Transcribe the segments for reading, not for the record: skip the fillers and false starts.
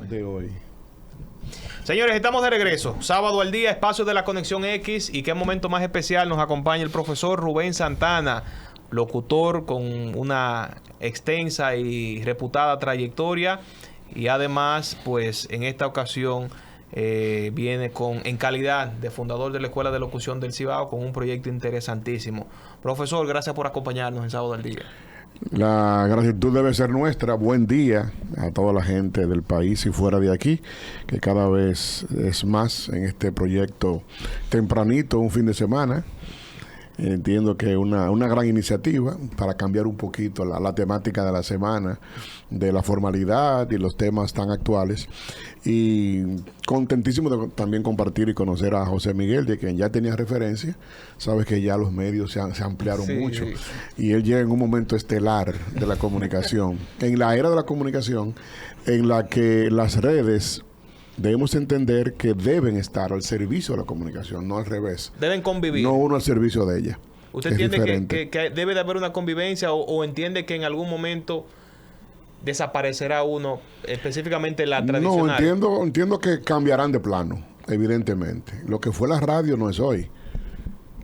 de hoy. Señores, estamos de regreso. Sábado al día, espacio de la Conexión X. Y qué momento más especial nos acompaña el profesor Rubén Santana, locutor con una extensa y reputada trayectoria. Y además, pues en esta ocasión viene en calidad de fundador de la Escuela de Locución del Cibao con un proyecto interesantísimo. Profesor, gracias por acompañarnos en Sábado al Día. La gratitud debe ser nuestra. Buen día a toda la gente del país y fuera de aquí, que cada vez es más en este proyecto tempranito, un fin de semana. Entiendo que una gran iniciativa para cambiar un poquito la temática de la semana, de la formalidad y los temas tan actuales. Y contentísimo de también compartir y conocer a José Miguel, de quien ya tenía referencia. Sabes que ya los medios se ampliaron mucho. Y él llega en un momento estelar de la comunicación. En la era de la comunicación, en la que las redes debemos entender que deben estar al servicio de la comunicación, no al revés. Deben convivir. No uno al servicio de ella. ¿Usted entiende que debe de haber una convivencia o entiende que en algún momento desaparecerá uno, específicamente la tradicional? No, entiendo que cambiarán de plano, evidentemente. Lo que fue la radio no es hoy.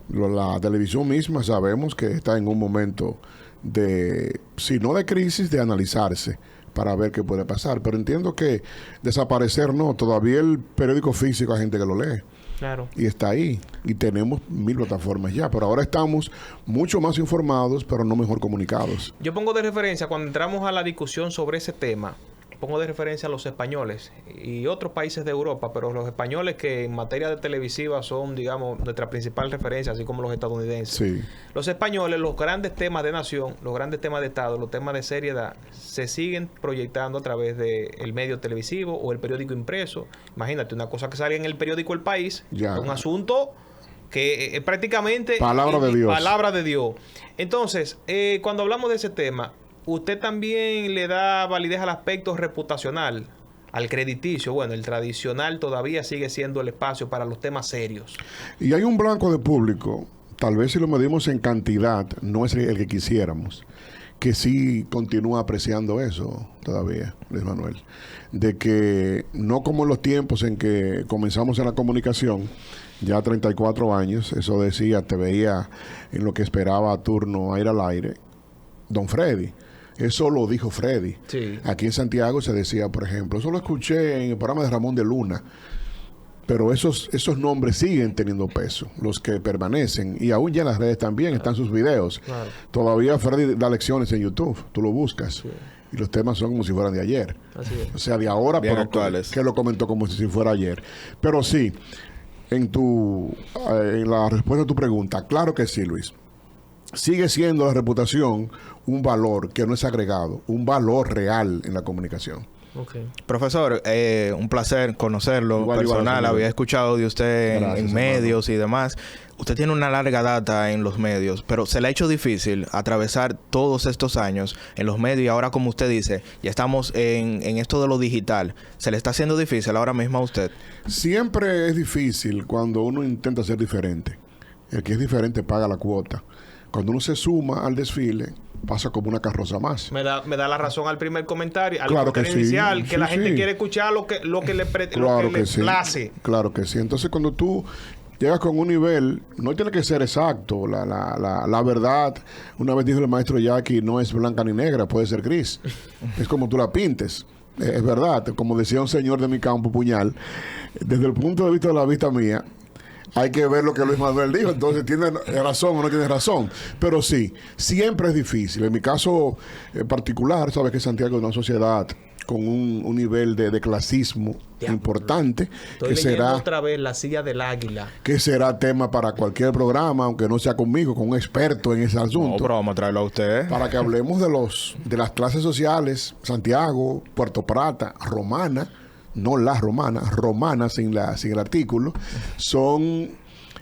La televisión misma sabemos que está en un momento de, si no de crisis, de analizarse para ver qué puede pasar. Pero entiendo que desaparecer no. Todavía el periódico físico hay gente que lo lee. Claro. Y está ahí. Y tenemos 1000 plataformas ya. Pero ahora estamos mucho más informados, pero no mejor comunicados. Yo pongo de referencia, cuando entramos a la discusión sobre ese tema, pongo de referencia a los españoles y otros países de Europa, pero los españoles que en materia de televisiva son, digamos, nuestra principal referencia, así como los estadounidenses. Sí. Los españoles, los grandes temas de nación, los grandes temas de Estado, los temas de seriedad, se siguen proyectando a través del medio televisivo o el periódico impreso. Imagínate, una cosa que sale en el periódico El País, ya. Un asunto que es prácticamente palabra de Dios. Palabra de Dios. Entonces, cuando hablamos de ese tema, ¿usted también le da validez al aspecto reputacional, al crediticio? Bueno, el tradicional todavía sigue siendo el espacio para los temas serios. Y hay un blanco de público, tal vez si lo medimos en cantidad, no es el que quisiéramos, que sí continúa apreciando eso todavía, Luis Manuel. De que no como en los tiempos en que comenzamos en la comunicación, ya 34 años, eso decía, te veía en lo que esperaba a turno a ir al aire, Don Freddy. Eso lo dijo Freddy. Sí. Aquí en Santiago se decía, por ejemplo, eso lo escuché en el programa de Ramón de Luna. Pero esos nombres siguen teniendo peso, los que permanecen. Y aún ya en las redes también están sus videos. Claro. Todavía Freddy da lecciones en YouTube. Tú lo buscas. Sí. Y los temas son como si fueran de ayer. Así es. O sea, de ahora, bien pero actuales. que lo comentó como si fuera ayer. Pero sí, en la respuesta a tu pregunta, claro que sí, Luis. Sigue siendo la reputación un valor que no es agregado, un valor real en la comunicación. Okay. Profesor, un placer conocerlo Igual, personal. Había escuchado de usted en medios y demás. Usted tiene una larga data en los medios, pero se le ha hecho difícil atravesar todos estos años en los medios y ahora, como usted dice, ya estamos en esto de lo digital. ¿Se le está haciendo difícil ahora mismo a usted? Siempre es difícil cuando uno intenta ser diferente. El que es diferente paga la cuota. Cuando uno se suma al desfile, pasa como una carroza más. Me da la razón al primer comentario, al claro comentario inicial, que la gente quiere escuchar lo que le place. Claro que sí. Entonces, cuando tú llegas con un nivel, no tiene que ser exacto. La verdad, una vez dijo el maestro Jackie, no es blanca ni negra, puede ser gris. Es como tú la pintes. Es verdad, como decía un señor de mi campo, Puñal, desde el punto de vista mía, hay que ver lo que Luis Manuel dijo. Entonces, ¿tiene razón o no tiene razón? Pero sí, siempre es difícil. En mi caso particular, sabes que Santiago es una sociedad con un nivel de clasismo importante. Estoy leyendo otra vez La Silla del Águila. Que será tema para cualquier programa, aunque no sea conmigo, con un experto en ese asunto. No, pero vamos a traerlo a usted. Para que hablemos de las clases sociales, Santiago, Puerto Plata, Romana, no las romanas, romanas sin el artículo, son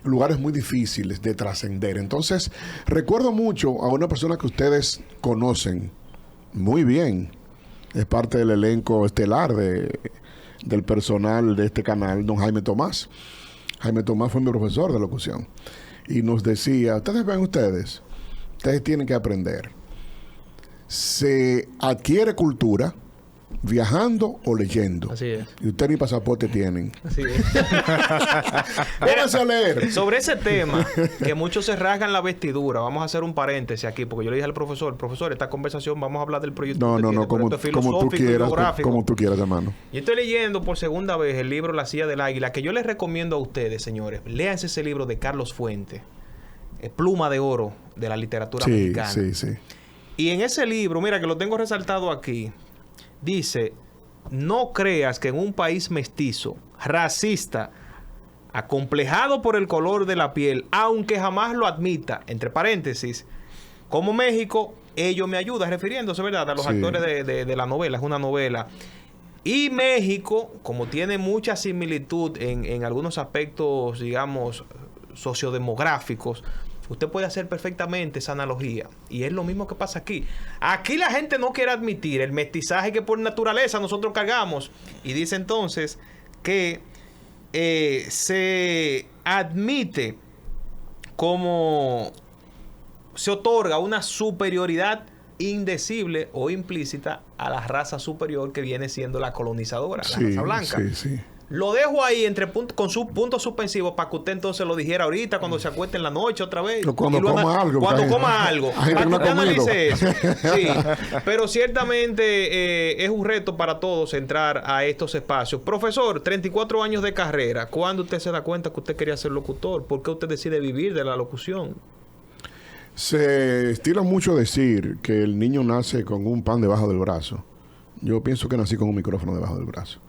lugares muy difíciles de trascender. Entonces, recuerdo mucho a una persona que ustedes conocen muy bien, es parte del elenco estelar del personal de este canal, don Jaime Tomás. Jaime Tomás fue mi profesor de locución y nos decía, ustedes tienen que aprender. Se adquiere cultura viajando o leyendo. Así es. Y usted ni pasaporte tienen. Así es. Pónganse a leer. Sobre ese tema, que muchos se rasgan la vestidura, vamos a hacer un paréntesis aquí, porque yo le dije al profesor, esta conversación vamos a hablar del proyecto. No, como tú quieras, hermano. Yo estoy leyendo por segunda vez el libro La Silla del Águila, que yo les recomiendo a ustedes, señores. Léanse ese libro de Carlos Fuentes, Pluma de Oro de la literatura mexicana. Sí. Y en ese libro, mira que lo tengo resaltado aquí, dice: no creas que en un país mestizo, racista, acomplejado por el color de la piel, aunque jamás lo admita, entre paréntesis, como México, ello me ayuda, refiriéndose, ¿verdad?, a los actores de la novela, es una novela. Y México, como tiene mucha similitud en algunos aspectos, digamos, sociodemográficos, usted puede hacer perfectamente esa analogía. Y es lo mismo que pasa aquí. Aquí la gente no quiere admitir el mestizaje que por naturaleza nosotros cargamos. Y dice entonces que se admite como se otorga una superioridad indecible o implícita a la raza superior que viene siendo la colonizadora, la raza blanca. Sí. Lo dejo ahí con sus puntos suspensivos para que usted entonces lo dijera ahorita cuando se acueste en la noche otra vez. O cuando coma algo. Cuando coma algo. Para que usted analice eso. Sí. Pero ciertamente es un reto para todos entrar a estos espacios. Profesor, 34 años de carrera. ¿Cuándo usted se da cuenta que usted quería ser locutor? ¿Por qué usted decide vivir de la locución? Se estila mucho decir que el niño nace con un pan debajo del brazo. Yo pienso que nací con un micrófono debajo del brazo.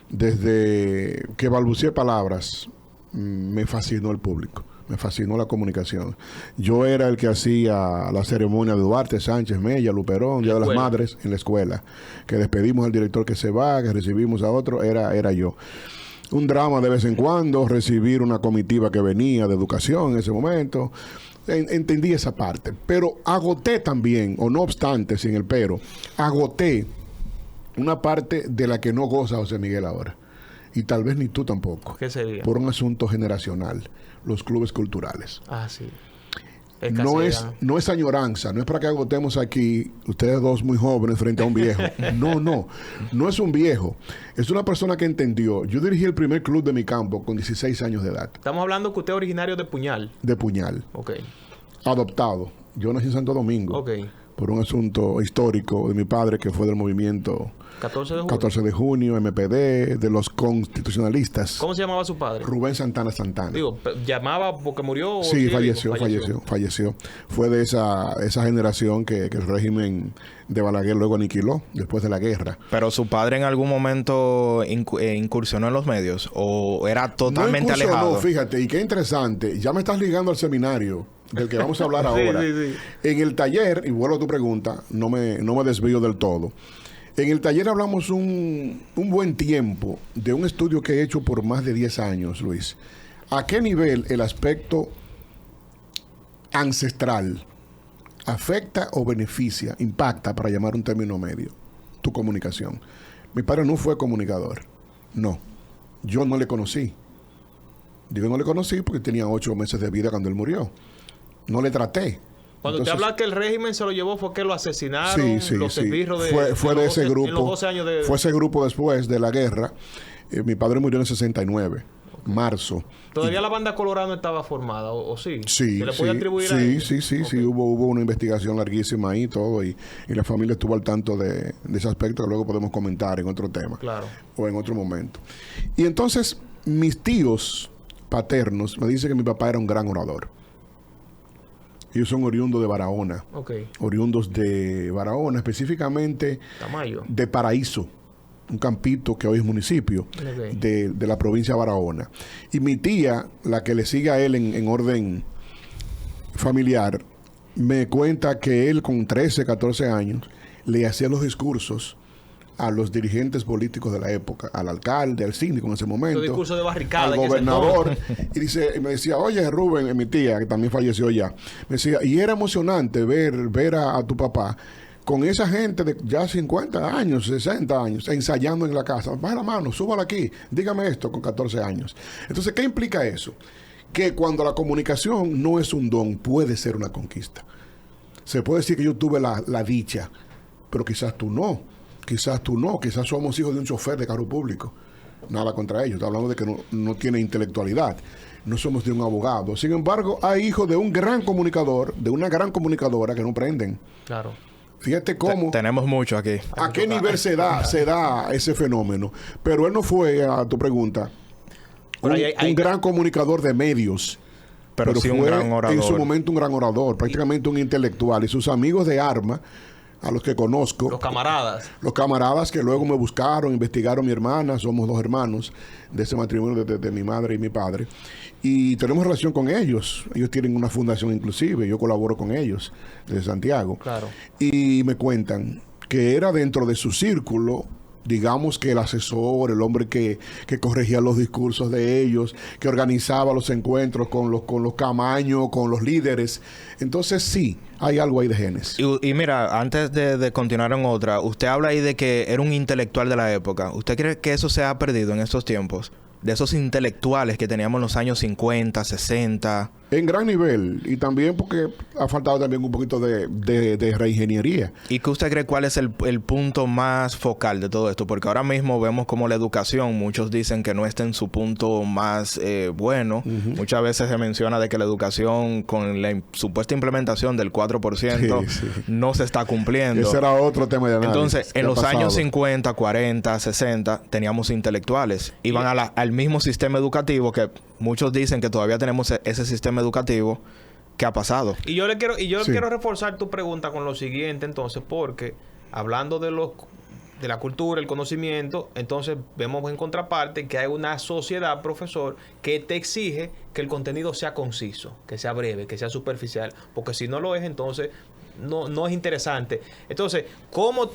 Desde que balbuceé palabras, me fascinó el público, me fascinó la comunicación. Yo era el que hacía la ceremonia de Duarte, Sánchez, Mella, Luperón, Día de las Madres en la escuela. Que despedimos al director que se va, que recibimos a otro, era yo. Un drama de vez en cuando, recibir una comitiva que venía de educación en ese momento. Entendí esa parte, pero agoté también, o no obstante, sin el pero, agoté una parte de la que no goza José Miguel ahora. Y tal vez ni tú tampoco. ¿Qué sería? Por un asunto generacional. Los clubes culturales. Ah, sí. No es añoranza. No es para que agotemos aquí, ustedes dos muy jóvenes frente a un viejo. No es un viejo. Es una persona que entendió. Yo dirigí el primer club de mi campo con 16 años de edad. Estamos hablando que usted es originario de Puñal. De Puñal. Ok. Adoptado. Yo nací en Santo Domingo. Ok. Por un asunto histórico de mi padre, que fue del movimiento 14 de junio, MPD, de los constitucionalistas. ¿Cómo se llamaba su padre? Rubén Santana Santana. Digo, ¿llamaba porque murió? Sí, falleció. Fue de esa generación que el régimen de Balaguer luego aniquiló después de la guerra. ¿Pero su padre en algún momento incursionó en los medios? ¿O era totalmente alejado? No, fíjate, y qué interesante. Ya me estás ligando al seminario del que vamos a hablar ahora. Sí. En el taller, y vuelvo a tu pregunta, no me desvío del todo. En el taller hablamos un buen tiempo de un estudio que he hecho por más de 10 años, Luis. ¿A qué nivel el aspecto ancestral afecta o beneficia, impacta, para llamar un término medio, tu comunicación? Mi padre no fue comunicador. No. Yo no le conocí. Digo, no le conocí porque tenía 8 meses de vida cuando él murió. No le traté. Cuando usted habla que el régimen se lo llevó, ¿fue que lo asesinaron? Sí. Los esbirros fue de ese grupo. En los 12 años de... Fue ese grupo después de la guerra. Mi padre murió en el 69, marzo. ¿Todavía la banda Colorado no estaba formada? ¿O sí? Sí. ¿Se le puede atribuir a él? Sí. Hubo una investigación larguísima ahí y todo. Y la familia estuvo al tanto de ese aspecto que luego podemos comentar en otro tema. Claro. O en otro momento. Y entonces, mis tíos paternos me dicen que mi papá era un gran orador. Ellos son oriundos de Barahona. Okay. Oriundos de Barahona, específicamente Tamayo. de Paraíso, un campito que hoy es municipio de la provincia de Barahona. Y mi tía, la que le sigue a él en orden familiar, me cuenta que él con 13, 14 años le hacía los discursos a los dirigentes políticos de la época, al alcalde, al síndico en ese momento, discurso de barricada, al gobernador, y me decía, oye, Rubén, mi tía, que también falleció ya, me decía, y era emocionante ver a tu papá con esa gente de ya 50 años, 60 años, ensayando en la casa. Baja la mano, súbala aquí, dígame esto con 14 años. Entonces, ¿qué implica eso? Que cuando la comunicación no es un don, puede ser una conquista. Se puede decir que yo tuve la dicha, pero quizás tú no. quizás tú no, quizás somos hijos de un chofer de carro público. Nada contra ellos, estoy hablando de que no tiene intelectualidad. No somos de un abogado. Sin embargo, hay hijos de un gran comunicador, de una gran comunicadora que no prenden. Claro. Fíjate cómo... Tenemos mucho aquí. ¿A qué nivel se da ese fenómeno? Pero él no fue, a tu pregunta, un gran comunicador de medios. Pero sí fue un gran orador. En su momento un gran orador, prácticamente un intelectual. Y sus amigos de arma, a los que conozco... Los camaradas. Los camaradas que luego me buscaron, investigaron mi hermana. Somos 2 hermanos de ese matrimonio de mi madre y mi padre. Y tenemos relación con ellos. Ellos tienen una fundación inclusive. Yo colaboro con ellos desde Santiago. Claro. Y me cuentan que era dentro de su círculo, digamos que el asesor, el hombre que corregía los discursos de ellos, que organizaba los encuentros con los camaños, con los líderes. Entonces sí, hay algo ahí de genes. Y mira, antes de continuar en otra, usted habla ahí de que era un intelectual de la época. ¿Usted cree que eso se ha perdido en estos tiempos? De esos intelectuales que teníamos en los años 50, 60. En gran nivel. Y también porque ha faltado también un poquito de reingeniería. ¿Y qué usted cree cuál es el punto más focal de todo esto? Porque ahora mismo vemos como la educación, muchos dicen que no está en su punto más bueno. Muchas veces se menciona de que la educación con la supuesta implementación del 4% no se está cumpliendo. Ese era otro tema de análisis. Entonces, en los años 50, 40, 60, teníamos intelectuales. Iban al mismo sistema educativo que muchos dicen que todavía tenemos ese sistema educativo. ¿Qué ha pasado? Y yo quiero reforzar tu pregunta con lo siguiente, entonces, porque hablando de la cultura, el conocimiento, entonces vemos en contraparte que hay una sociedad, profesor, que te exige que el contenido sea conciso, que sea breve, que sea superficial, porque si no lo es, entonces no es interesante. Entonces, ¿cómo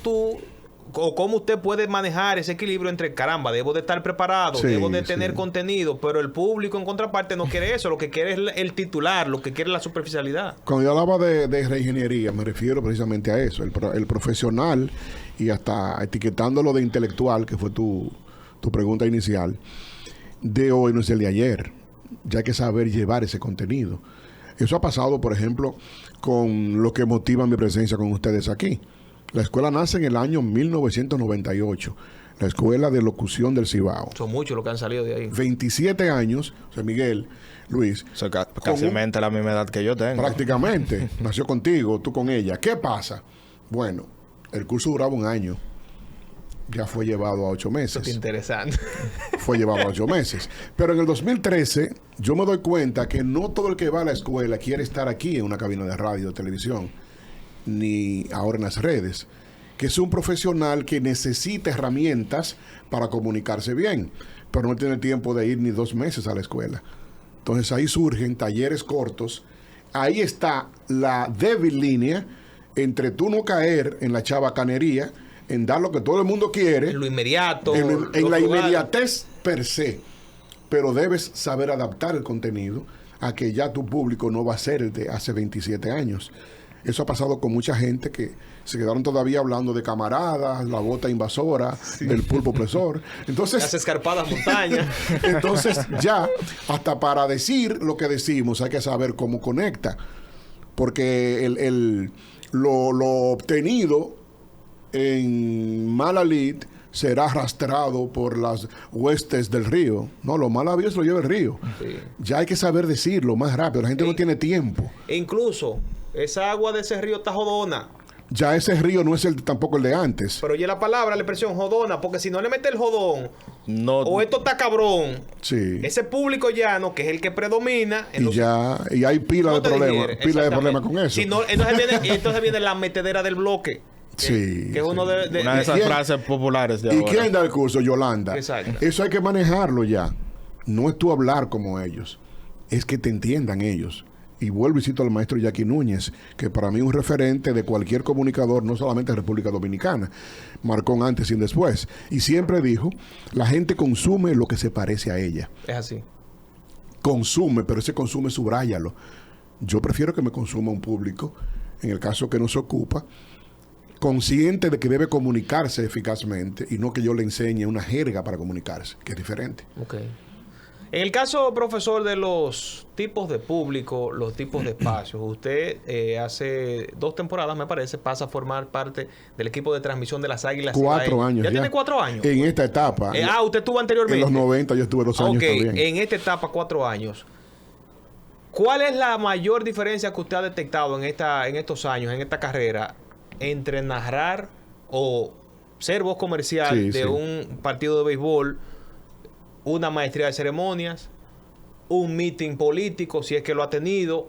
usted puede manejar ese equilibrio entre, caramba, debo de estar preparado, debo de tener contenido, pero el público en contraparte no quiere eso, lo que quiere es el titular, lo que quiere es la superficialidad? Cuando yo hablaba de reingeniería, me refiero precisamente a eso, el profesional, y hasta etiquetándolo de intelectual, que fue tu pregunta inicial, de hoy no es el de ayer. Ya hay que saber llevar ese contenido. Eso ha pasado, por ejemplo, con lo que motiva mi presencia con ustedes aquí. La escuela nace en el año 1998, la Escuela de Locución del Cibao. Son muchos los que han salido de ahí. 27 años, o sea, Miguel, Luis. O sea, casi la misma edad que yo tengo. Prácticamente. Nació contigo, tú con ella. ¿Qué pasa? Bueno, el curso duraba 1 año. Ya fue llevado a 8 meses. Eso es interesante. Fue llevado a 8 meses. Pero en el 2013, yo me doy cuenta que no todo el que va a la escuela quiere estar aquí en una cabina de radio o televisión, ni ahora en las redes, que es un profesional que necesita herramientas para comunicarse bien, pero no tiene tiempo de ir ni 2 meses a la escuela. Entonces ahí surgen talleres cortos. Ahí está la débil línea entre tú no caer en la chabacanería, en dar lo que todo el mundo quiere, en lo inmediato, en la inmediatez per se, pero debes saber adaptar el contenido a que ya tu público no va a ser el de hace 27 años. Eso ha pasado con mucha gente que se quedaron todavía hablando de camaradas, la bota invasora, del pulpo opresor. Entonces, las escarpadas montañas. Entonces, ya, hasta para decir lo que decimos, hay que saber cómo conecta. Porque lo obtenido en mala lid será arrastrado por las huestes del río. No, lo mal habido se lo lleva el río. Sí. Ya hay que saber decirlo más rápido. La gente no tiene tiempo. E incluso, esa agua de ese río está jodona. Ya ese río no es tampoco el de antes. Pero oye la palabra, la expresión jodona, porque si no le mete el jodón, o esto está cabrón, ese público llano, que es el que predomina... Y hay pila de problemas con eso. Si no, entonces viene la metedera del bloque. Sí. Que es una de esas frases populares de ahora. ¿Y quién da el curso? Yolanda. Exacto. Eso hay que manejarlo ya. No es tú hablar como ellos, es que te entiendan ellos. Y vuelvo y cito al maestro Jackie Núñez, que para mí es un referente de cualquier comunicador, no solamente de República Dominicana. Marcó un antes y un después. Y siempre dijo, la gente consume lo que se parece a ella. Es así. Consume, pero ese consume, subráyalo. Yo prefiero que me consuma un público, en el caso que nos ocupa, consciente de que debe comunicarse eficazmente y no que yo le enseñe una jerga para comunicarse, que es diferente. Ok. En el caso, profesor, de los tipos de público, los tipos de espacios, usted hace 2 temporadas, me parece, pasa a formar parte del equipo de transmisión de las Águilas. 4 años. ¿Ya tiene 4 años? En esta etapa. Usted estuvo anteriormente. En los 90 yo estuve 2 años también. En esta etapa 4 años. ¿Cuál es la mayor diferencia que usted ha detectado en estos años, en esta carrera, entre narrar o ser voz comercial de un partido de béisbol, una maestría de ceremonias, un meeting político, si es que lo ha tenido,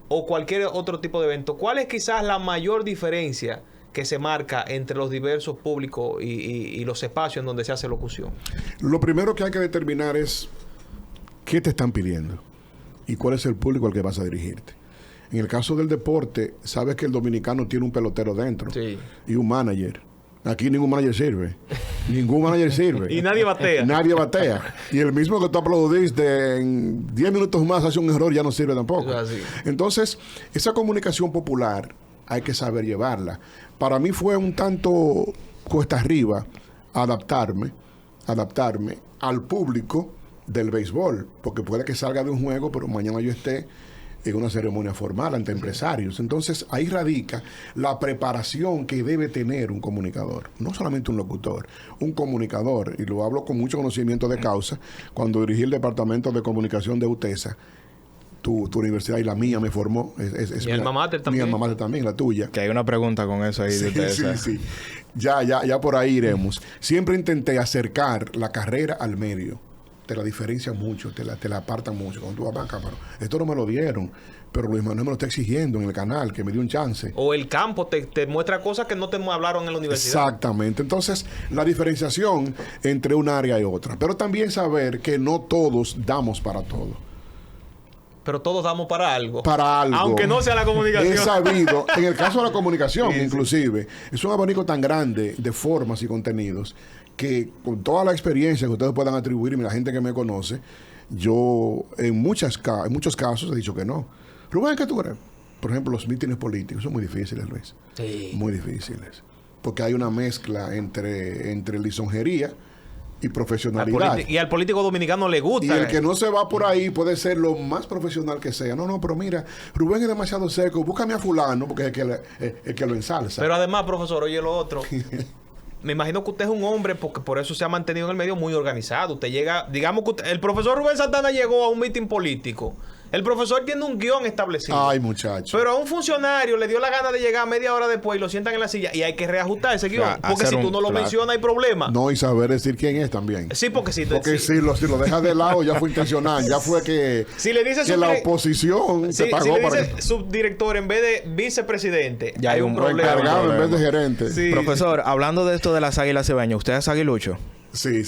o cualquier otro tipo de evento? ¿Cuál es quizás la mayor diferencia que se marca entre los diversos públicos y los espacios en donde se hace locución? Lo primero que hay que determinar es qué te están pidiendo y cuál es el público al que vas a dirigirte. En el caso del deporte, sabes que el dominicano tiene un pelotero dentro y un manager. Aquí ningún manager sirve. Ningún manager sirve. Y nadie batea. Nadie batea. Y el mismo que tú aplaudiste en 10 minutos más hace un error, ya no sirve tampoco. Entonces, esa comunicación popular hay que saber llevarla. Para mí fue un tanto cuesta arriba adaptarme al público del béisbol, porque puede que salga de un juego, pero mañana yo esté en una ceremonia formal ante empresarios. Entonces, ahí radica la preparación que debe tener un comunicador. No solamente un locutor, un comunicador. Y lo hablo con mucho conocimiento de causa. Cuando dirigí el departamento de comunicación de UTESA, tu universidad y la mía me formó. Mi alma mater también. Mi alma mater también, la tuya. Que hay una pregunta con eso ahí de UTESA. Sí. Ya por ahí iremos. Siempre intenté acercar la carrera al medio. Te la diferencia mucho, te la apartan mucho. Cuando tú vas acá, pero esto no me lo dieron, pero Luis Manuel me lo está exigiendo en el canal, que me dio un chance. O el campo te muestra cosas que no te hablaron en la universidad. Exactamente. Entonces, la diferenciación entre un área y otra. Pero también saber que no todos damos para todo. Pero todos damos para algo. Para algo. Aunque no sea la comunicación. Es sabido. En el caso de la comunicación, inclusive, es un abanico tan grande de formas y contenidos que con toda la experiencia que ustedes puedan atribuirme, la gente que me conoce, yo en muchos casos he dicho que no. Rubén, ¿qué tú crees? Por ejemplo, los mítines políticos son muy difíciles, Luis. Sí. Muy difíciles. Porque hay una mezcla entre lisonjería y profesionalidad. Y al político dominicano le gusta. Y el que no se va por ahí puede ser lo más profesional que sea. No, pero mira, Rubén es demasiado seco, búscame a fulano porque es el que lo ensalza. Pero además, profesor, oye lo otro. Me imagino que usted es un hombre, porque por eso se ha mantenido en el medio muy organizado. Usted llega, digamos que el profesor Rubén Santana llegó a un mitin político. El profesor tiene un guión establecido. Ay, muchacho. Pero a un funcionario le dio la gana de llegar media hora después y lo sientan en la silla y hay que reajustar ese guión. Porque si tú no lo mencionas hay problema. No, y saber decir quién es también. Sí, porque si lo dejas de lado ya fue intencional. Ya fue que, si le dice la oposición te pagó si le para dice que... subdirector en vez de vicepresidente, ya hay un problema. Encargado en vez de gerente. Sí. Profesor, hablando de esto de las Águilas Cibaeñas, ¿usted es aguilucho? Sí.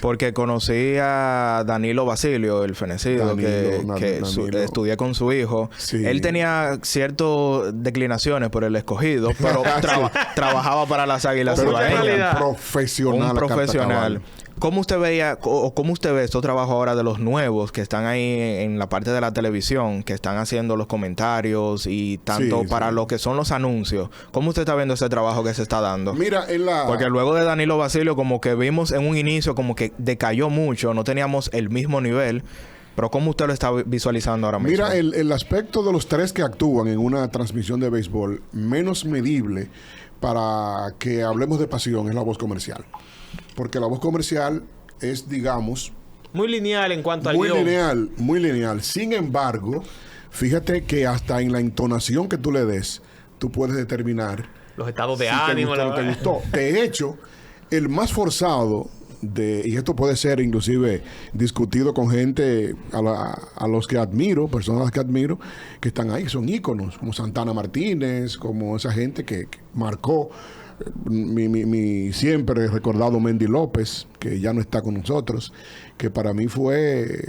Porque conocí a Danilo Basilio, el fenecido, que estudié con su hijo. Sí. Él tenía ciertas declinaciones por el Escogido, pero trabajaba para las Águilas Cibaeñas. Un profesional. ¿Cómo usted veía o cómo usted ve estos trabajos ahora de los nuevos que están ahí en la parte de la televisión, que están haciendo los comentarios y tanto para lo que son los anuncios? ¿Cómo usted está viendo ese trabajo que se está dando? Mira, porque luego de Danilo Basilio como que vimos en un inicio como que decayó mucho, no teníamos el mismo nivel. Pero ¿cómo usted lo está visualizando ahora mismo? Mira, el aspecto de los 3 que actúan en una transmisión de béisbol menos medible para que hablemos de pasión es la voz comercial. Porque la voz comercial es, digamos... muy lineal en cuanto al guión. Muy lineal. Sin embargo, fíjate que hasta en la entonación que tú le des, tú puedes determinar... los estados de ánimo. Te gustó. De hecho, el más forzado... y esto puede ser inclusive discutido con gente a los que admiro, personas que admiro, que están ahí, son íconos, como Santana Martínez, como esa gente que marcó mi siempre recordado Mendy López, que ya no está con nosotros, que para mí fue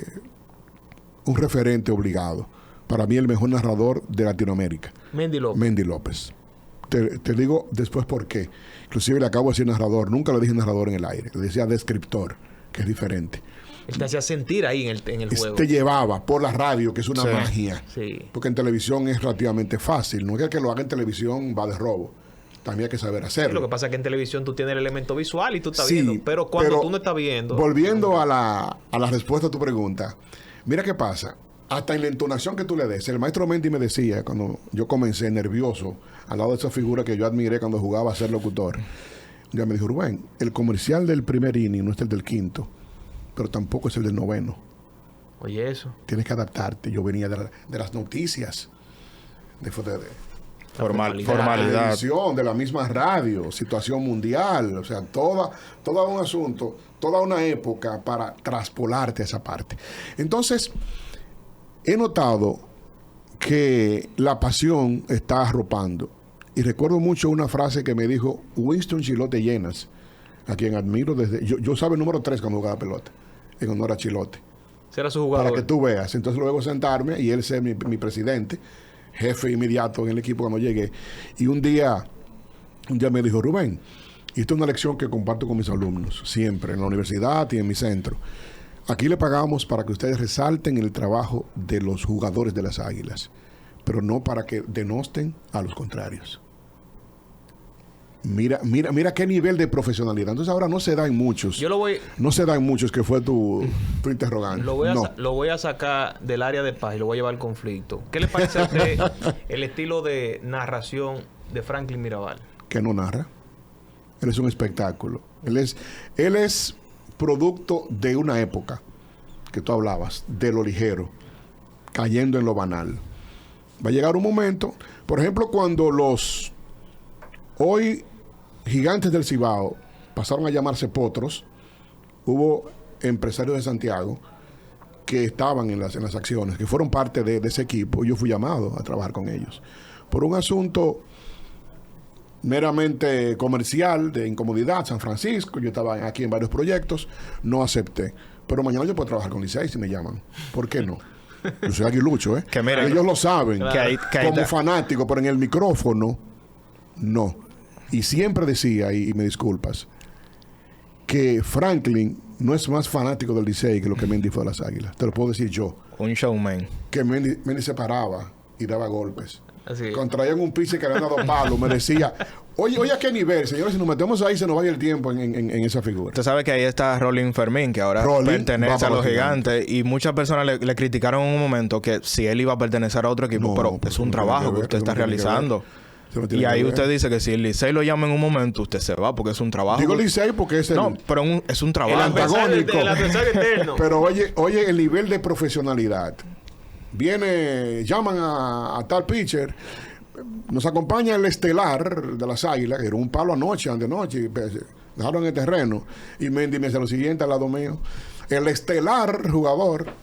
un referente obligado. Para mí el mejor narrador de Latinoamérica. Mendy López. Te digo después por qué. Inclusive le acabo de decir narrador. Nunca le dije narrador en el aire. Le decía descriptor, que es diferente. Él te hacía sentir ahí en el juego. Te llevaba por la radio, que es una magia. Sí. Porque en televisión es relativamente fácil. No es que el que lo haga en televisión va de robo. también hay que saber Sí, hacerlo. lo que pasa es que en televisión tú tienes el elemento visual y tú estás Sí, viendo. Pero cuando tú no estás viendo... Volviendo a la respuesta a tu pregunta, mira qué pasa. Hasta en la entonación que tú le des. El maestro Mendy me decía, cuando yo comencé nervioso, al lado de esa figura que yo admiré cuando jugaba a ser locutor, ya me dijo, Rubén, el comercial del primer inning no es el del quinto, pero tampoco es el del noveno. Oye, eso. Tienes que adaptarte. Yo venía de las noticias, de Formalidad. televisión, de la misma radio, situación mundial, o sea, todo un asunto, toda una época para traspolarte a esa parte. Entonces, he notado que la pasión está arropando. Y recuerdo mucho una frase que me dijo Winston Chilote Llenas, a quien admiro desde... Yo sabe el número 3 cuando jugaba pelota, en honor a Chilote. Será su jugador. Para que tú veas. Entonces luego sentarme y él ser mi presidente, jefe inmediato en el equipo cuando llegué. Y un día me dijo, Rubén, y esto es una lección que comparto con mis alumnos, siempre, en la universidad y en mi centro. Aquí le pagamos para que ustedes resalten el trabajo de los jugadores de las Águilas, pero no para que denosten a los contrarios. Mira qué nivel de profesionalidad. Entonces ahora no se da en muchos. No se da en muchos, que fue tu interrogante. Lo voy a sacar del área de paz y lo voy a llevar al conflicto. ¿Qué le parece a usted el estilo de narración de Franklin Mirabal? Que no narra. Él es un espectáculo. Él es producto de una época que tú hablabas, de lo ligero, cayendo en lo banal. Va a llegar un momento, por ejemplo, cuando los hoy gigantes del Cibao pasaron a llamarse potros, hubo empresarios de Santiago que estaban en las acciones, que fueron parte de ese equipo. Yo fui llamado a trabajar con ellos por un asunto meramente comercial, de incomodidad. San Francisco, yo estaba aquí en varios proyectos, no acepté. Pero mañana yo puedo trabajar con Licey si me llaman. ¿Por qué no? Yo soy aguilucho, ¿eh? Que miren, ellos lo saben, claro. como fanático, pero en el micrófono, no. Y siempre decía, y me disculpas, que Franklin no es más fanático del Licey que lo que Mendy fue de las Águilas. Te lo puedo decir yo. Un showman. Que Mendy se paraba y daba golpes. Así. Contraían un piso que habían dado palos. Me decía, oye, ¿a qué nivel, señores? Si nos metemos ahí, se nos vaya el tiempo en esa figura. Usted sabe que ahí está Rolling Fermín, que ahora pertenece a los gigantes. Y muchas personas le criticaron en un momento que si él iba a pertenecer a otro equipo, No, pero es un trabajo que usted está realizando. Y ahí usted dice que si el Licey lo llama en un momento, usted se va porque es un trabajo. Digo Licey porque es el... No, pero es un trabajo. El antagónico. El adversario eterno. Pero oye, el nivel de profesionalidad. Llaman a tal pitcher. Nos acompaña el estelar de las Águilas, que era un palo anoche, antenoche, dejaron en el terreno. Y Mendy me dice lo siguiente al lado mío. El estelar jugador.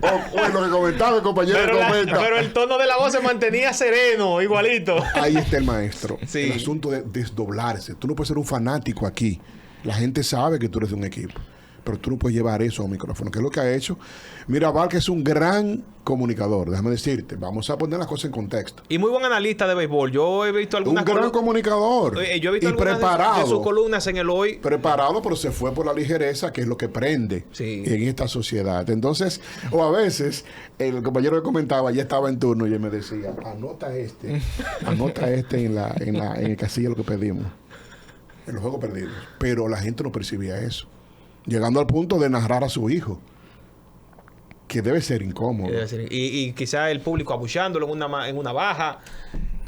o lo que comentaba el compañero comenta. Pero el tono de la voz se mantenía sereno, igualito. Ahí está el maestro. Sí. El asunto de desdoblarse. Tú no puedes ser un fanático aquí. La gente sabe que tú eres de un equipo, pero tú no puedes llevar eso a un micrófono, que es lo que ha hecho Mirabal, que es un gran comunicador. Déjame decirte, vamos a poner las cosas en contexto. Y muy buen analista de béisbol. Yo he visto algunas... Un gran comunicador. Yo he visto y algunas preparado. de sus columnas en el Hoy. Preparado, pero se fue por la ligereza, que es lo que prende en esta sociedad. Entonces, o a veces, el compañero que comentaba ya estaba en turno y él me decía, anota este en el casilla lo que pedimos. En los juegos perdidos. Pero la gente no percibía eso. Llegando al punto de narrar a su hijo. Que debe ser incómodo. Y quizá el público abuchándolo en una baja.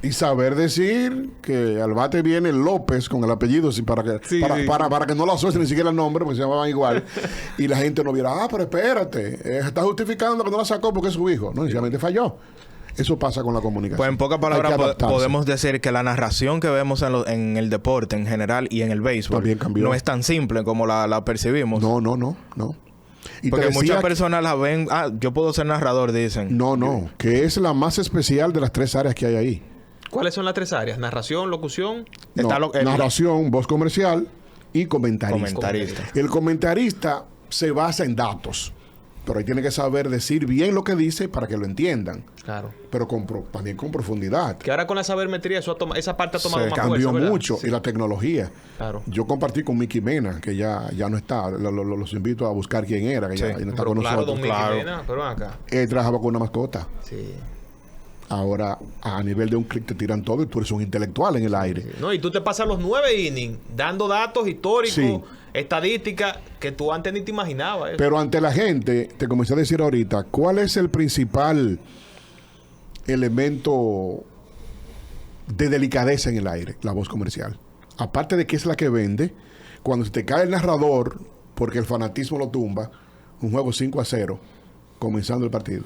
Y saber decir que al bate viene López con el apellido para que no lo asocien ni siquiera el nombre, porque se llamaban igual. Y la gente no viera, pero espérate, está justificando que no la sacó porque es su hijo. No, sencillamente falló. Eso pasa con la comunicación. Pues en pocas palabras podemos decir que la narración que vemos en el deporte en general y en el béisbol no es tan simple como la percibimos. No. Y porque muchas personas la ven, yo puedo ser narrador, dicen. No, que es la más especial de las 3 áreas que hay ahí. ¿Cuáles son las 3 áreas? ¿Narración, locución? Narración, voz comercial y comentarista. El comentarista se basa en datos, pero ahí tiene que saber decir bien lo que dice para que lo entiendan. Claro. Pero también con profundidad. Que ahora con la sabermetría esa parte ha tomado más fuerza, cambió ¿verdad? mucho. Y la tecnología. Claro. Yo compartí con Mickey Mena, que ya no está. Los invito a buscar quién era, que ya no está con nosotros. Don Mickey Mena, pero acá. Él trabajaba con una mascota. Sí. Ahora, a nivel de un clic te tiran todo y tú eres un intelectual en el aire. No, y tú te pasas los 9 innings dando datos históricos, Sí. estadísticas que tú antes ni te imaginabas. Pero ante la gente, te comencé a decir ahorita, ¿cuál es el principal elemento de delicadeza en el aire? La voz comercial. Aparte de que es la que vende, cuando se te cae el narrador, porque el fanatismo lo tumba, un juego 5-0, comenzando el partido.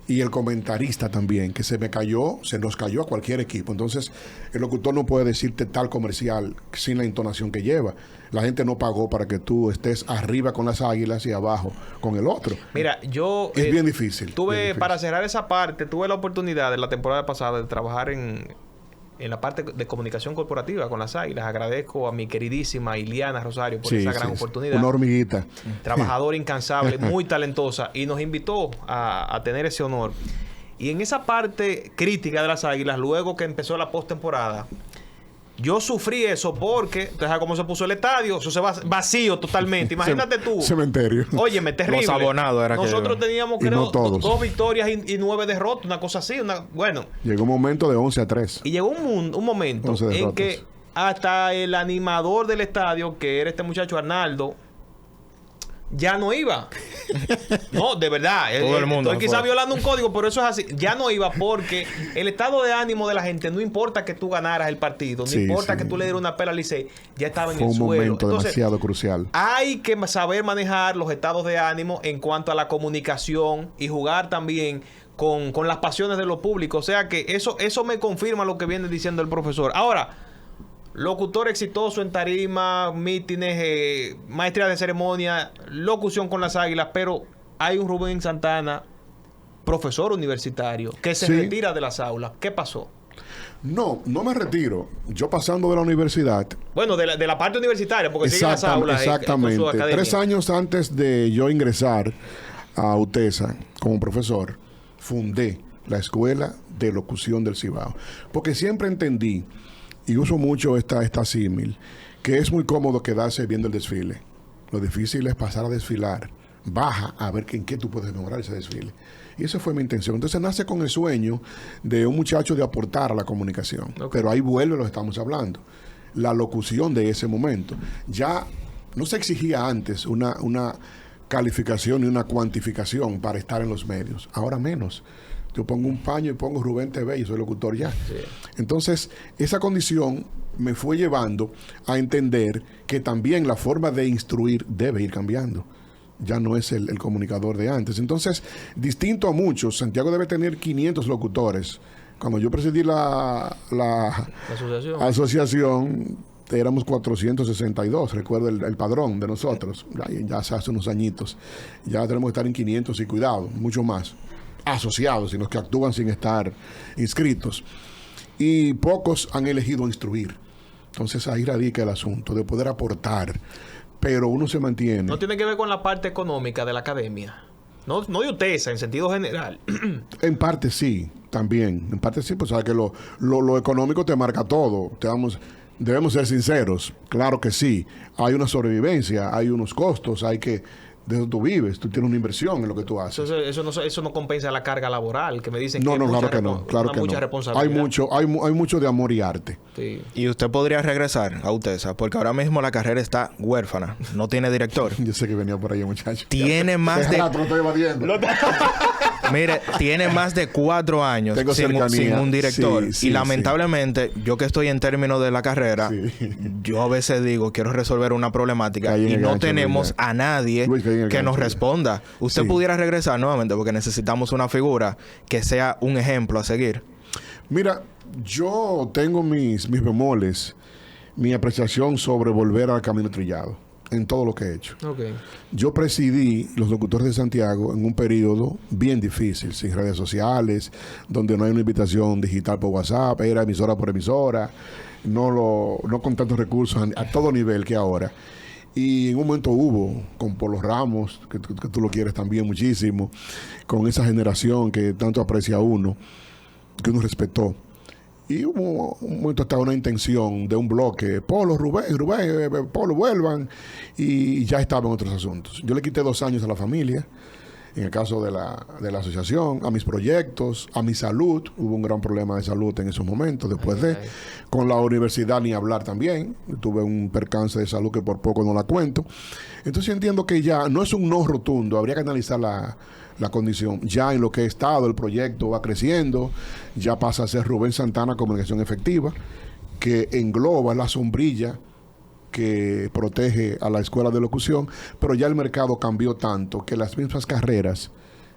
Y el comentarista también, que se nos cayó a cualquier equipo. Entonces, el locutor no puede decirte tal comercial sin la entonación que lleva. La gente no pagó para que tú estés arriba con las Águilas y abajo con el otro. Mira, yo... Es bien difícil. Para cerrar esa parte, tuve la oportunidad de la temporada pasada de trabajar en la parte de comunicación corporativa con las Águilas. Agradezco a mi queridísima Iliana Rosario por esa gran oportunidad. Una hormiguita. Trabajadora incansable, muy talentosa, y nos invitó a tener ese honor. Y en esa parte crítica de las Águilas, luego que empezó la postemporada, yo sufrí eso porque, ¿tú sabes cómo se puso el estadio? Eso se va vacío totalmente. Imagínate tú. Cementerio. Óyeme, terrible. Los abonados era Nosotros teníamos, y creo, no todos. 2 victorias y 9 derrotas, una cosa así. Bueno. Llegó un momento de 11-3. Y llegó un momento en que hasta el animador del estadio, que era este muchacho Arnaldo, ya no iba. No, de verdad. Todo el mundo. Estoy quizá violando un código, pero eso es así. Ya no iba porque el estado de ánimo de la gente, no importa que tú ganaras el partido, no importa que tú le dieras una pela al Licey, ya estaba en el suelo. Fue un momento Entonces, demasiado crucial. hay que saber manejar los estados de ánimo en cuanto a la comunicación y jugar también con las pasiones de los públicos. O sea que eso me confirma lo que viene diciendo el profesor. Ahora, locutor exitoso en tarima, mítines, maestría de ceremonia, locución con las Águilas, pero hay un Rubén Santana, profesor universitario, que se retira de las aulas. ¿Qué pasó? No me retiro. Yo pasando de la universidad. Bueno, de la parte universitaria, porque sigue las aulas. Exactamente. Con su academia. 3 años antes de yo ingresar a UTESA como profesor, fundé la Escuela de Locución del Cibao. Porque siempre entendí, y uso mucho esta símil, que es muy cómodo quedarse viendo el desfile. Lo difícil es pasar a desfilar. Baja a ver en qué tú puedes mejorar ese desfile. Y esa fue mi intención. Entonces nace con el sueño de un muchacho de aportar a la comunicación. Okay. Pero ahí vuelve lo que estamos hablando. La locución de ese momento. Ya no se exigía antes una calificación y una cuantificación para estar en los medios. Ahora menos. Yo pongo un paño y pongo Rubén TV y soy locutor ya. Sí. Entonces, esa condición me fue llevando a entender que también la forma de instruir debe ir cambiando. Ya no es el comunicador de antes. Entonces, distinto a muchos, Santiago debe tener 500 locutores. Cuando yo presidí la asociación, éramos 462. Recuerdo el padrón de nosotros. Ya hace unos añitos. Ya tenemos que estar en 500 y cuidado, mucho más. Asociados, sino que actúan sin estar inscritos. Y pocos han elegido instruir. Entonces ahí radica el asunto de poder aportar. Pero uno se mantiene. No tiene que ver con la parte económica de la academia. No de UTESA, en sentido general. En parte sí, también. En parte sí, pues sabes que lo económico te marca todo. Debemos ser sinceros. Claro que sí. Hay una sobrevivencia, hay unos costos, hay que... De eso tú vives, tú tienes una inversión en lo que tú haces. Eso no compensa la carga laboral, que me dicen no, que claro que no, claro que mucha no. responsabilidad. Hay mucho de amor y arte. Sí. Y usted podría regresar a UTESA, porque ahora mismo la carrera está huérfana, no tiene director. Yo sé que venía por ahí, muchacho. Tiene más de... Lo estoy evadiendo. Mire, tiene más de 4 años sin un director. Sí, y lamentablemente, yo que estoy en términos de la carrera, yo a veces digo, quiero resolver una problemática y no tenemos a nadie que nos responda. Usted pudiera regresar nuevamente porque necesitamos una figura que sea un ejemplo a seguir. Mira, yo tengo mis bemoles, mi apreciación sobre volver al camino trillado en todo lo que he hecho. Okay. Yo presidí los locutores de Santiago en un periodo bien difícil, sin redes sociales, donde no hay una invitación digital por WhatsApp, era emisora por emisora, no con tantos recursos a todo nivel que ahora. Y en un momento hubo, con Polo Ramos, que tú lo quieres también muchísimo, con esa generación que tanto aprecia a uno, que uno respetó. Y hubo un momento hasta una intención de un bloque, Polo, Rubén, Polo, vuelvan, y ya estaban otros asuntos. Yo le quité 2 años a la familia, en el caso de la asociación, a mis proyectos, a mi salud. Hubo un gran problema de salud en esos momentos, después con la universidad ni hablar también. Tuve un percance de salud que por poco no la cuento. Entonces yo entiendo que ya no es un no rotundo, habría que analizar la condición. Ya en lo que he estado, el proyecto va creciendo, ya pasa a ser Rubén Santana Comunicación Efectiva, que engloba la sombrilla que protege a la escuela de locución, pero ya el mercado cambió tanto que las mismas carreras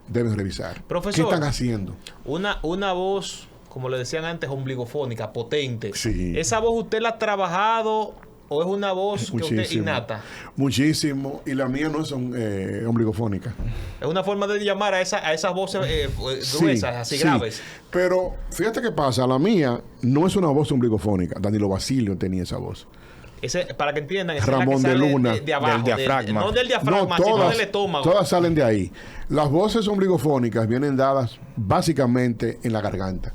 deben revisar. Profesor, ¿qué están haciendo? Una voz, como le decían antes, ombligofónica, potente. Sí. ¿Esa voz usted la ha trabajado o es una voz que usted innata? Muchísimo. Y la mía no es ombligofónica. Es una forma de llamar a esas voces gruesas, así graves. Pero fíjate qué pasa. La mía no es una voz ombligofónica. Danilo Basilio tenía esa voz. Para que entiendan, Ramón de Luna, de abajo, del diafragma. no del diafragma, sino del estómago. Todas salen de ahí. Las voces ombligofónicas vienen dadas básicamente en la garganta.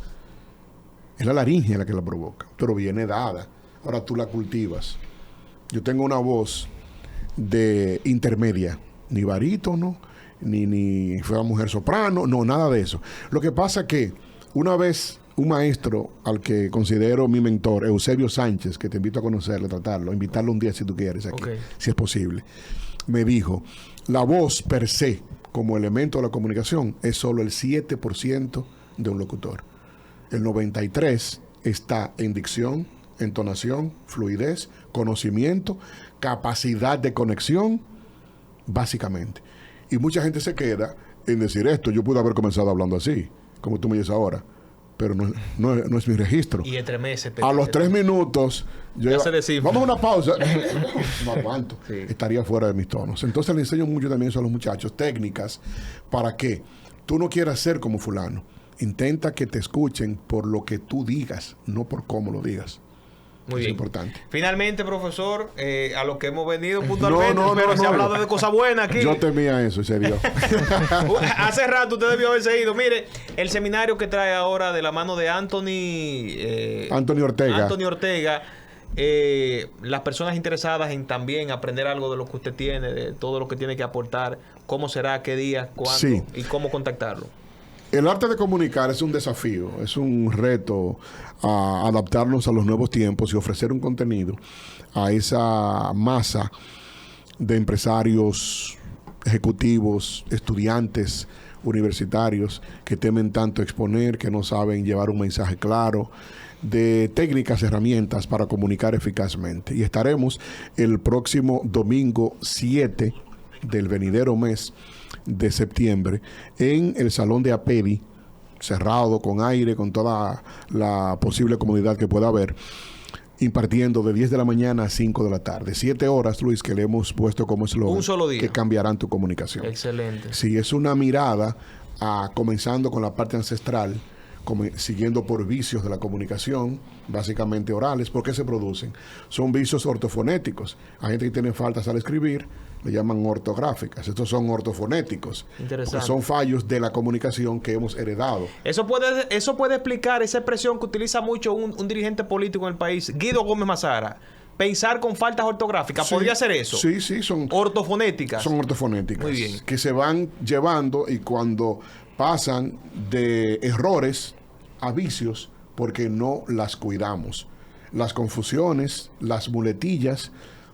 Es la laringe la que la provoca, pero viene dada. Ahora tú la cultivas. Yo tengo una voz de intermedia, ni barítono, ni fue una mujer soprano, no, nada de eso. Lo que pasa que una vez un maestro al que considero mi mentor, Eusebio Sánchez, que te invito a conocerle, tratarlo, invitarlo un día si tú quieres aquí, si es posible, me dijo, la voz per se, como elemento de la comunicación, es solo el 7% de un locutor. El 93% está en dicción, entonación, fluidez, conocimiento, capacidad de conexión, básicamente. Y mucha gente se queda en decir esto. Yo pude haber comenzado hablando así, como tú me dices ahora, pero no es mi registro. Y entremece. A los 3 minutos, vamos a una pausa. No aguanto. Sí. Estaría fuera de mis tonos. Entonces le enseño mucho también eso a los muchachos, técnicas, para que tú no quieras ser como fulano. Intenta que te escuchen por lo que tú digas, no por cómo lo digas. Muy bien. Es importante. Finalmente, profesor, a lo que hemos venido puntualmente, pero se ha hablado de cosas buenas aquí. Yo temía eso y se dio. Hace rato usted debió haberse ido. Mire, el seminario que trae ahora de la mano de Anthony Ortega. Las personas interesadas en también aprender algo de lo que usted tiene, de todo lo que tiene que aportar, cómo será, qué día, cuándo y cómo contactarlo. El arte de comunicar es un desafío, es un reto a adaptarnos a los nuevos tiempos y ofrecer un contenido a esa masa de empresarios, ejecutivos, estudiantes universitarios que temen tanto exponer, que no saben llevar un mensaje claro, de técnicas, herramientas para comunicar eficazmente. Y estaremos el próximo domingo 7 del venidero mes de septiembre en el Salón de APEDI, cerrado, con aire, con toda la posible comodidad que pueda haber, impartiendo de 10 de la mañana a 5 de la tarde. 7 horas, Luis, que le hemos puesto como eslogan. Un solo día. Que cambiarán tu comunicación. Excelente. Sí, es una mirada comenzando con la parte ancestral, siguiendo por vicios de la comunicación, básicamente orales. ¿Por qué se producen? Son vicios ortofonéticos. Hay gente que tiene faltas al escribir, le llaman ortográficas. Estos son ortofonéticos. Interesante. Son fallos de la comunicación que hemos heredado. Eso puede explicar esa expresión que utiliza mucho un dirigente político en el país, Guido Gómez Mazara. Pensar con faltas ortográficas. Sí, ¿Podría ser eso? Sí, son ortofonéticas. Son ortofonéticas. Muy bien. Que se van llevando y cuando pasan de errores a vicios porque no las cuidamos. Las confusiones, las muletillas,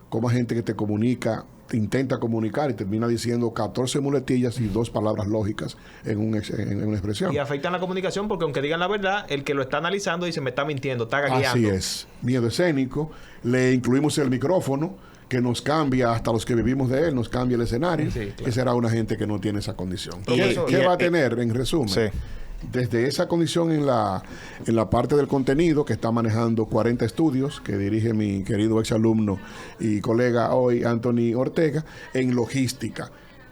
como hay gente que te comunica, te intenta comunicar y termina diciendo 14 muletillas y 2 palabras lógicas en una expresión. Y afectan la comunicación porque aunque digan la verdad, el que lo está analizando dice, me está mintiendo, está gagueando. Así es. Miedo escénico. Le incluimos el micrófono, que nos cambia, hasta los que vivimos de él, nos cambia el escenario. Sí, claro. Que será una gente que no tiene esa condición. ¿Qué va a tener, en resumen? Sí. Desde esa condición en la parte del contenido, que está manejando 40 estudios, que dirige mi querido exalumno y colega hoy, Anthony Ortega, en logística.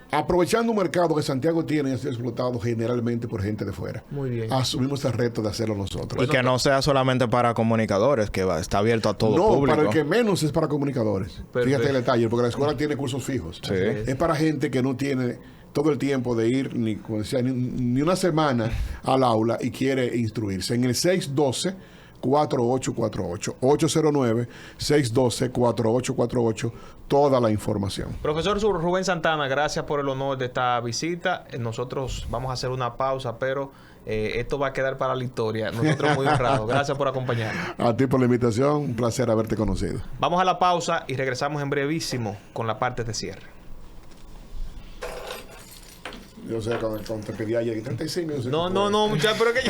Aprovechando un mercado que Santiago tiene y es explotado generalmente por gente de fuera. Muy bien. Asumimos el reto de hacerlo nosotros. Y que no sea solamente para comunicadores, que está abierto a todo público. No, para el que menos es para comunicadores. Perfecto. Fíjate el detalle, porque la escuela tiene cursos fijos. Sí. Es para gente que no tiene todo el tiempo de ir ni una semana al aula y quiere instruirse. En el 612 809-612-4848. 809-612-4848. Toda la información. Profesor Rubén Santana, gracias por el honor de esta visita. Nosotros vamos a hacer una pausa, pero esto va a quedar para la historia. Nosotros muy honrados. Gracias por acompañarnos. A ti por la invitación. Un placer haberte conocido. Vamos a la pausa y regresamos en brevísimo con la parte de cierre. Yo sé, cuando te pedí ayer 35 minutos. No, muchachos, pero que